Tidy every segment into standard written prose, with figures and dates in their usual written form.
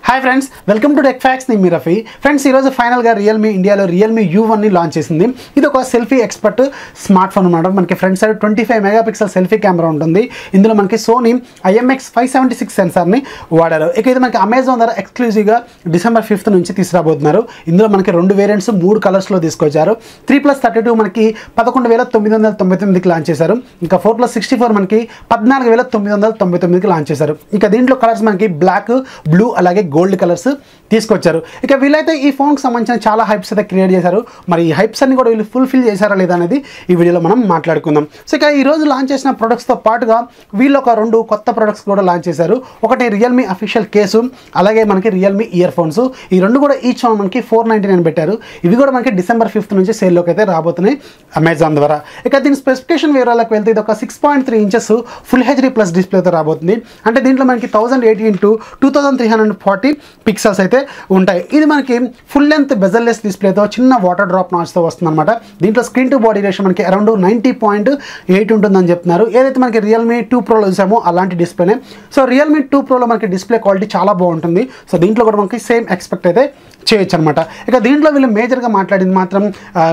Hi friends, welcome to tech fax. నేను మీ Rafi. Friends, ఈరోజు ఫైనల్గా రియల్మీ ఇండియాలో రియల్మీ U1ని లాంచ్ చేసింది. ఇది ఒక సెల్ఫీ ఎక్స్పర్ట్ స్మార్ట్ ఫోన్ అనమాట. మనకి front side 25 megapixel selfie camera ఉంటుంది. ఇందులో మనకి సోనీ IMX576 సెన్సార్ని వాడారు. ఇక ఇది మనకి అమెజాన్ ద్వారా ఎక్స్క్లూజివ్గా December 5th నుంచి తీసుకురాబోతున్నారు. ఇందులో మనకి 2 వేరియంట్స్ 3 కలర్స్లో తీసుకొచ్చారు. 3+32 మనకి 11,999కి లాంచ్ చేశారు. ఇంకా 4+64 మనకి 14,999కి లాంచ్ చేశారు. ఇక దీంట్లో కలర్స్ మనకి బ్లాక్, బ్లూ అలాగే గోల్డ్ కలర్స్ తీసుకొచ్చారు. ఇక వీళ్ళైతే ఈ ఫోన్కి సంబంధించిన చాలా హైప్స్ అయితే క్రియేట్ చేశారు. మరి ఈ హైప్స్ అన్ని కూడా వీళ్ళు ఫుల్ఫిల్ చేశారా లేదా అనేది ఈ వీడియోలో మనం మాట్లాడుకుందాం. సో ఇక ఈరోజు లాంచ్ చేసిన ప్రొడక్ట్స్తో పాటుగా వీళ్ళు ఒక 2 కొత్త ప్రొడక్ట్స్ కూడా లాంచ్ చేశారు. ఒకటి రియల్మీ అఫీషియల్ కేసు, అలాగే మనకి రియల్మీ ఇయర్ ఫోన్స్. ఈ 2 కూడా ఈచ్ వన్ మనకి 499 పెట్టారు. ఇవి కూడా మనకి December 5th నుంచి సేల్లోకి అయితే రాబోతున్నాయి అమెజాన్ ద్వారా. ఇక దీని స్పెసిఫికేషన్ వివరాలకు వెళ్తే ఇది ఒక 6.3 ఇంచెస్ ఫుల్ HD ప్లస్ డిస్ప్లేతో రాబోతుంది. అంటే దీంట్లో మనకి 1080x2340 పిక్సెల్స్ అయితే ఉంటాయి. ఇది మనకి ఫుల్ లెంత్ బెజల్లెస్ డిస్ప్లేతో చిన్న వాటర్ డ్రాప్ నాచ్తో వస్తుంది అనమాట. దీంట్లో స్క్రీన్ టు బాడీ రేషియో మనకి అరౌండ్ 90.8 ఉంటుందని చెప్తున్నారు. ఏదైతే మనకి రియల్మీ 2 ప్రోలో చూసామో అలాంటి డిస్ప్లేనే. సో రియల్మీ 2 ప్రోలో మనకి డిస్ప్లే క్వాలిటీ చాలా బాగుంటుంది. సో దీంట్లో కూడా మనకి సేమ్ ఎక్స్పెక్ట్ అయితే చేయొచ్చు అనమాట. ఇక దీంట్లో వీళ్ళు మేజర్గా మాట్లాడింది మాత్రం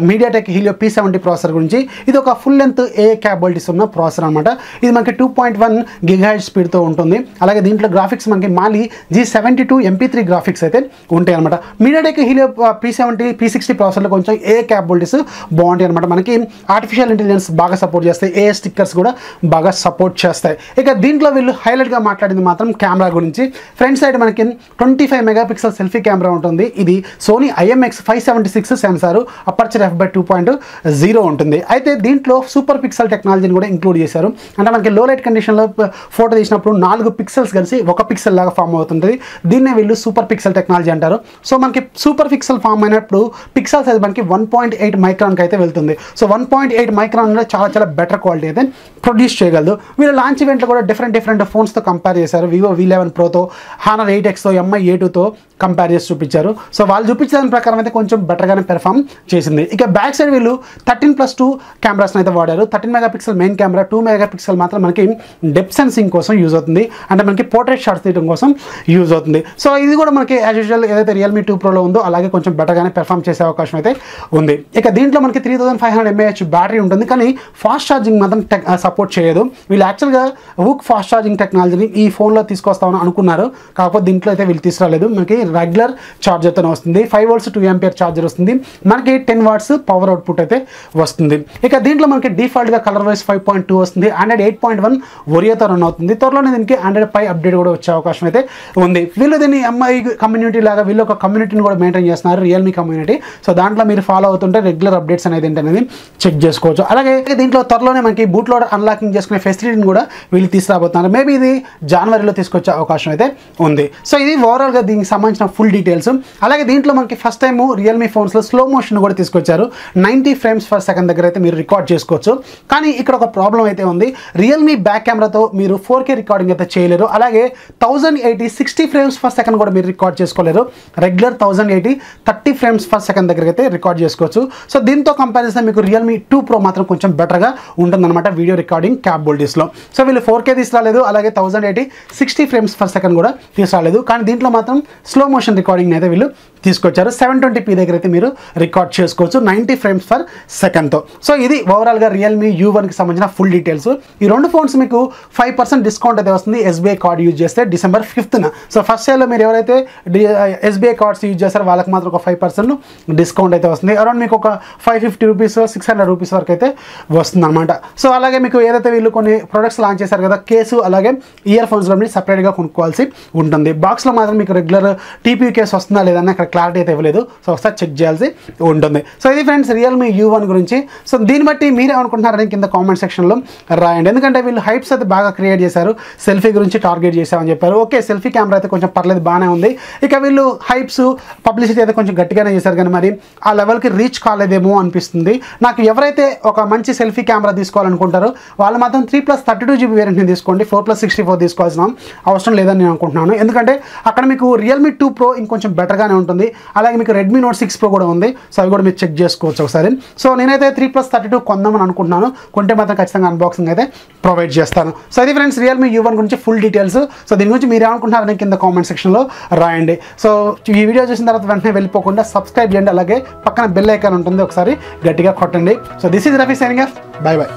మీడియాటెక్ హీలియో P70 ప్రాసెసర్ గురించి. ఇది ఒక ఫుల్ లెంత్ AI క్యాపబిలిటీస్ ఉన్న ప్రాసెసర్ అనమాట. ఇది మనకి 2.1 GHz స్పీడ్తో ఉంటుంది. అలాగే దీంట్లో గ్రాఫిక్స్ మనకి మాలి G72 MP3 గ్రాఫిక్స్ అయితే ఉంటాయి అనమాట. మీడియాటెక్ హీలియో P70 P60 ప్రాసెసర్లో కొంచెం AI క్యాపబిలిటీస్ బాగుంటాయి అనమాట. మనకి ఆర్టిఫిషియల్ ఇంటెలిజెన్స్ బాగా సపోర్ట్ చేస్తాయి, AI స్టిక్కర్స్ కూడా బాగా సపోర్ట్ చేస్తాయి. ఇక దీంట్లో వీళ్ళు హైలైట్గా మాట్లాడింది మాత్రం కెమెరా గురించి. ఫ్రంట్ సైడ్ మనకి 25 మెగాపిక్సెల్ సెల్ఫీ కెమెరా ఉంటుంది. ఇది Sony IMX576 censor, aperture f/2.0 ఉంటుంది. అయితే దీంట్లో సూపర్ పిక్సెల్ టెక్నాలజీని కూడా ఇంక్లూడ్ చేశారు. అంటే మనకి లో లైట్ కండిషన్లో ఫోటో తీసినప్పుడు 4 పిక్సెల్స్ కలిసి 1 పిక్సెల్ లాగా ఫామ్ అవుతుంటుంది. దీన్నే వీళ్ళు సూపర్ పిక్సెల్ టెక్నాలజీ అంటారు. సో మనకి సూపర్ పిక్సెల్ ఫామ్ అయినప్పుడు పిక్సెల్ సైజ్ మనకి 1.8 మైక్రాన్కి అయితే వెళ్తుంది. సో 1.8 మైక్రాన్లో చాలా బెటర్ క్వాలిటీ అయితే ప్రొడ్యూస్ చేయగలదు. వీళ్ళు లాంచ్ ఈవెంట్లో కూడా డిఫరెంట్ ఫోన్స్తో కంపేర్ చేశారు. Vivo V11 Proతో, Honor 8Xతో, MI A2తో కంపేర్ చేసి చూపించారు. సో వాళ్ళు చూపించిన దాని ప్రకారం అయితే కొంచెం బెటర్గానే పెర్ఫామ్ చేసింది. ఇక బ్యాక్ సైడ్ వీళ్ళు 13+2 కెమెరాస్ని అయితే వాడారు. 13 మెగాపిక్సెల్ మెయిన్ కెమెరా, 2 మెగాపిక్సెల్ మాత్రం మనకి డెప్త్ సెన్సింగ్ కోసం యూజ్ అవుతుంది. అంటే మనకి పోర్ట్రేట్ షాట్స్ తీయడం కోసం యూజ్ అవుతుంది. సో ఇది కూడా మనకి యాజ్ యూజువల్ ఏదైతే రియల్మీ 2 ప్రోలో ఉందో అలాగే కొంచెం బెటర్గానే పెర్ఫామ్ చేసే అవకాశం అయితే ఉంది. ఇక దీంట్లో మనకి 3500 mAh బ్యాటరీ ఉంటుంది, కానీ ఫాస్ట్ ఛార్జింగ్ మాత్రం సపోర్ట్ చేయదు. వీళ్ళు యాక్చువల్గా WOOC ఫాస్ట్ ఛార్జింగ్ టెక్నాలజీని ఈ ఫోన్లో తీసుకొస్తామని అనుకున్నారు. కాకపోతే దీంట్లో అయితే వీళ్ళు తీసుకురాలేదు. మనకి రెగ్యులర్ ఛార్జర్తో వస్తుంది. 5 volts 2 ampere ఛార్జర్ వస్తుంది. మనకి 10 watts పవర్ అవుట్పుట్ అయితే వస్తుంది. ఇక దీంట్లో మనకి డిఫాల్ట్గా కలర్ వైస్ 5.2 వస్తుంది. Android 8.1 ఒరియోతో రన్ అవుతుంది. త్వరలోనే దీనికి Android Pie అప్డేట్ కూడా వచ్చే అవకాశం అయితే ఉంది. వీళ్ళు దీన్ని MI కమ్యూనిటీ లాగా వీళ్ళు ఒక కమ్యూనిటీని కూడా మెయింటైన్ చేస్తున్నారు, రియల్మీ కమ్యూనిటీ. సో దాంట్లో మీరు ఫాలో అవుతుంటే రెగ్యులర్ అప్డేట్స్ అనేది ఏంటనేది చెక్ చేసుకోవచ్చు. అలాగే దీంట్లో త్వరలోనే మనకి బూట్ లోడర్ అన్లాకింగ్ చేసుకునే ఫెసిలిటీని కూడా వీళ్ళు తీసుకురాబోతున్నారు. మేబీ ఇది జనవరిలో తీసుకొచ్చే అవకాశం అయితే ఉంది. సో ఇది ఓవరాల్గా దీనికి సంబంధించిన ఫుల్ డీటెయిల్స్. అలాగే దీంట్లో మనకి ఫస్ట్ టైం రియల్మీ ఫోన్స్లో స్లో మోషన్ కూడా తీసుకొచ్చారు. 90 frames per second దగ్గర అయితే మీరు రికార్డ్ చేసుకోవచ్చు. కానీ ఇక్కడ ఒక ప్రాబ్లం అయితే ఉంది. రియల్మీ బ్యాక్ కెమెరాతో మీరు 4K రికార్డింగ్ అయితే చేయలేరు. అలాగే 1080 60 frames per second కూడా మీరు రికార్డ్ చేసుకోలేరు. రెగ్యులర్ 1080 30 frames per second దగ్గర అయితే రికార్డ్ చేసుకోవచ్చు. సో దీంతో కంపారిజన్ మీకు రియల్మీ 2 Pro మాత్రం కొంచెం బెటర్గా ఉంటుందన్నమాట వీడియో రికార్డింగ్ క్యాపబిలిటీస్లో. సో వీళ్ళు 4K తీసుకురాలేదు, అలాగే 1080 60 frames per second కూడా తీసుకురాలేదు. కానీ దీంట్లో మాత్రం స్లో మోషన్ రికార్డింగ్ అయితే వీళ్ళు తీసుకొచ్చారు. 720p దగ్గర అయితే మీరు రికార్డ్ చేసుకోవచ్చు 90 frames per secondతో. సో ఇది ఓవరాల్గా రియల్మీ U1కి సంబంధించిన ఫుల్ డీటెయిల్స్. ఈ 2 ఫోన్స్ మీకు 5% డిస్కౌంట్ అయితే వస్తుంది SBI కార్డ్ యూజ్ చేస్తే December 5th. సో ఫస్ట్ సేల్లో మీరు ఎవరైతే SBI కార్డ్స్ యూజ్ చేస్తారో వాళ్ళకి మాత్రం ఒక 5% డిస్కౌంట్ అయితే వస్తుంది. అరౌండ్ మీకు ఒక 550 రూపీస్ 600 రూపీస్ వరకు అయితే వస్తుంది అనమాట. సో అలాగే మీకు ఏదైతే వీళ్ళు కొన్ని ప్రొడక్ట్స్ లాంచ్ చేశారు కదా, కేసు అలాగే ఇయర్ ఫోన్స్లో మీరు సపరేట్గా కొనుక్కోవాల్సి ఉంటుంది. బాక్స్లో మాత్రం మీకు రెగ్యులర్ TPU కేసు వస్తుందా లేదని అక్కడ క్లారిటీ అయితే ఇవ్వలేదు. సో ఒకసారి చెక్ చేయాల్సి ఉంటుంది. సో ఇది ఫ్రెండ్స్ రియల్మీ U1 గురించి. సో దీన్ని బట్టి మీరేమనుకుంటున్నారని కింద కామెంట్ సెక్షన్లో రాయండి. ఎందుకంటే వీళ్ళు హైప్స్ అయితే బాగా క్రియేట్ చేశారు. సెల్ఫీ గురించి టార్గెట్ చేశామని చెప్పారు. ఓకే, సెల్ఫీ కెమెరా అయితే కొంచెం పర్లేదు, బాగానే ఉంది. ఇక వీళ్ళు హైప్స్ పబ్లిసిటీ అయితే కొంచెం గట్టిగానే చేశారు, కానీ మరి ఆ లెవెల్కి రీచ్ కాలేదేమో అనిపిస్తుంది నాకు. ఎవరైతే ఒక మంచి సెల్ఫీ కెమెరా తీసుకోవాలనుకుంటారో వాళ్ళు మాత్రం 3+32 GB వేరియంట్ని తీసుకోండి. 4+64 తీసుకోవాల్సిన అవసరం లేదని నేను అనుకుంటున్నాను. ఎందుకంటే అక్కడ మీకు రియల్మీ 2 Pro ఇంకొంచెం బెటర్గానే ఉంటుంది. ఉంటుంది. అలాగే మీకు రెడ్మీ నోట్ 6 Pro కూడా ఉంది. సో అవి కూడా మీరు చెక్ చేసుకోవచ్చు ఒకసారి. సో నేనైతే 3+32 కొందామని అనుకుంటున్నాను. కొంటే మాత్రం ఖచ్చితంగా అన్బాక్సింగ్ అయితే ప్రొవైడ్ చేస్తాను. సో అది ఫ్రెండ్స్ రియల్మీ U1 గురించి ఫుల్ డీటెయిల్స్. సో దీని గురించి మీరు ఏమనుకుంటున్నారని కింద కామెంట్ సెక్షన్లో రాయండి. సో ఈ వీడియో చూసిన తర్వాత వెంటనే వెళ్ళిపోకుండా సబ్స్క్రైబ్ చేయండి. అలాగే పక్కన బెల్ ఐకాన్ ఉంటుంది, ఒకసారి గట్టిగా కొట్టండి. So this is Rafi signing off. By by.